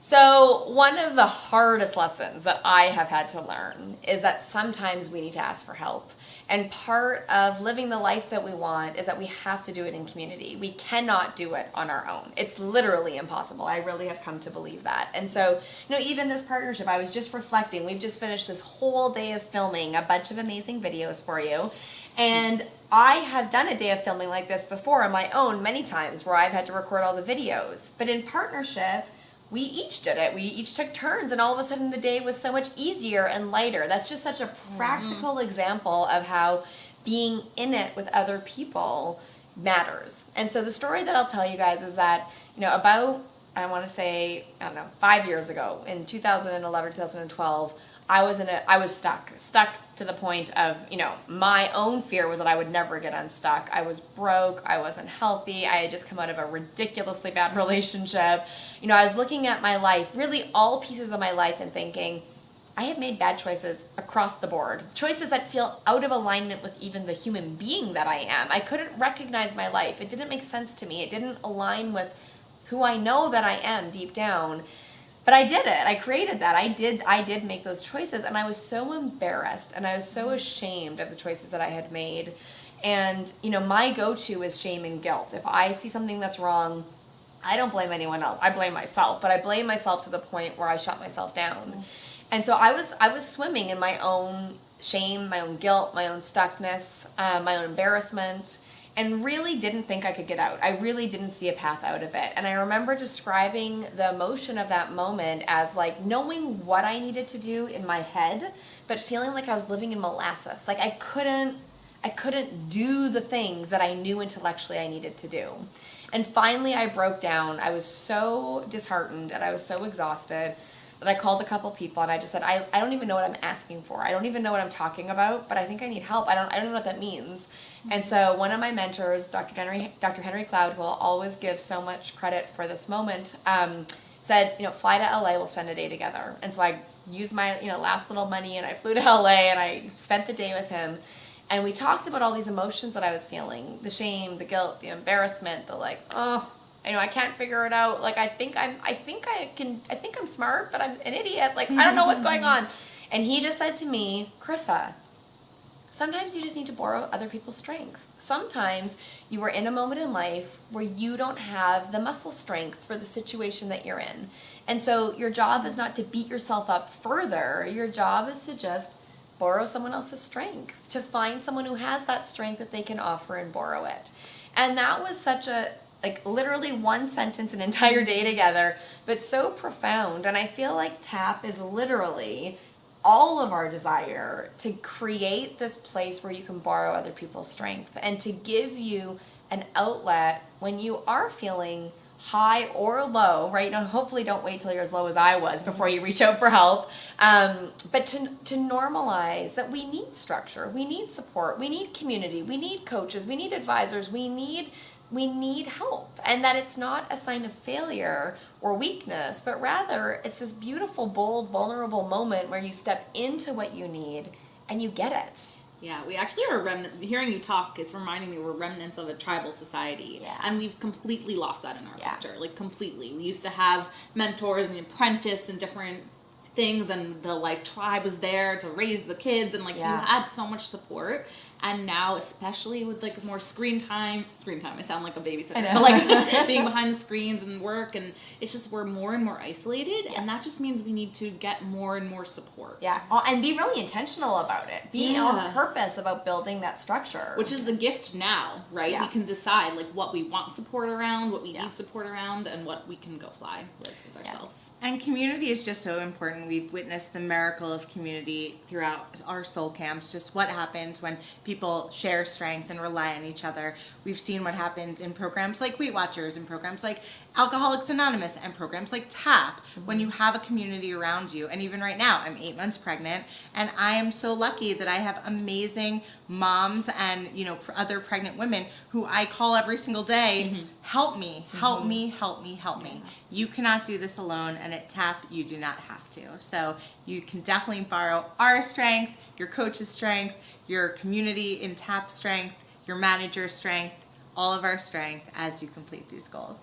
So one of the hardest lessons that I have had to learn is that sometimes we need to ask for help. And part of living the life that we want is that we have to do it in community. We cannot do it on our own. It's literally impossible. I really have come to believe that. And so, even this partnership, I was just reflecting. We've just finished this whole day of filming a bunch of amazing videos for you. And I have done a day of filming like this before on my own many times where I've had to record all the videos. But in partnership, we each did it. We each took turns, and all of a sudden the day was so much easier and lighter. That's just such a practical example of how being in it with other people matters. And so the story that I'll tell you guys is that, about, I want to say, 5 years ago, in 2011, 2012, I was stuck to the point of, my own fear was that I would never get unstuck. I was broke. I wasn't healthy. I had just come out of a ridiculously bad relationship. I was looking at my life, really all pieces of my life, and thinking, I have made bad choices across the board. Choices that feel out of alignment with even the human being that I am. I couldn't recognize my life. It didn't make sense to me. It didn't align with who I know that I am deep down. But I did it. I created that. I did make those choices, and I was so embarrassed and I was so ashamed of the choices that I had made. And, my go-to is shame and guilt. If I see something that's wrong, I don't blame anyone else. I blame myself, but I blame myself to the point where I shut myself down. And so I was swimming in my own shame, my own guilt, my own stuckness, my own embarrassment, and really didn't think I could get out. I really didn't see a path out of it. And I remember describing the emotion of that moment as like knowing what I needed to do in my head, but feeling like I was living in molasses. Like I couldn't do the things that I knew intellectually I needed to do. And finally I broke down. I was so disheartened and I was so exhausted that I called a couple people and I just said, I don't even know what I'm asking for. I don't even know what I'm talking about, but I think I need help. I don't know what that means. And so one of my mentors, Dr. Henry Cloud, who will always give so much credit for this moment, said, fly to LA, we'll spend a day together. And so I used my, last little money and I flew to LA and I spent the day with him. And we talked about all these emotions that I was feeling, the shame, the guilt, the embarrassment, the like, I can't figure it out. Like, I think I'm smart, but I'm an idiot. Like, I don't know what's going on. And he just said to me, Carissa, sometimes you just need to borrow other people's strength. Sometimes you are in a moment in life where you don't have the muscle strength for the situation that you're in. And so your job is not to beat yourself up further. Your job is to just borrow someone else's strength, to find someone who has that strength that they can offer and borrow it. And that was such a, literally one sentence, an entire day together, but so profound. And I feel like TAP is literally all of our desire to create this place where you can borrow other people's strength and to give you an outlet when you are feeling high or low, right? And hopefully don't wait till you're as low as I was before you reach out for help. But to normalize that we need structure, we need support, we need community, we need coaches, we need advisors, we need help, and that it's not a sign of failure or weakness, but rather it's this beautiful, bold, vulnerable moment where you step into what you need and you get it. Yeah, we actually are hearing you talk, it's reminding me we're remnants of a tribal society. Yeah. And we've completely lost that in our culture, like completely. We used to have mentors and apprentice and different things, and the tribe was there to raise the kids, and you had so much support. And now, especially with more screen time, I sound like a babysitter, but being behind the screens and work, and it's just we're more and more isolated, and that just means we need to get more and more support. Yeah, and be really intentional about it. Be on purpose about building that structure. Which is the gift now, right? Yeah. We can decide what we want support around, what we need support around, and what we can go fly with ourselves. And community is just so important. We've witnessed the miracle of community throughout our soul camps, just what happens when people share strength and rely on each other. We've seen what happens in programs like Weight Watchers and programs like Alcoholics Anonymous and programs like TAP, when you have a community around you. And even right now, I'm 8 months pregnant, and I am so lucky that I have amazing moms and other pregnant women who I call every single day, help me, help me, help me, help me. You cannot do this alone, and at TAP you do not have to. So you can definitely borrow our strength, your coach's strength, your community in TAP strength, your manager's strength, all of our strength as you complete these goals.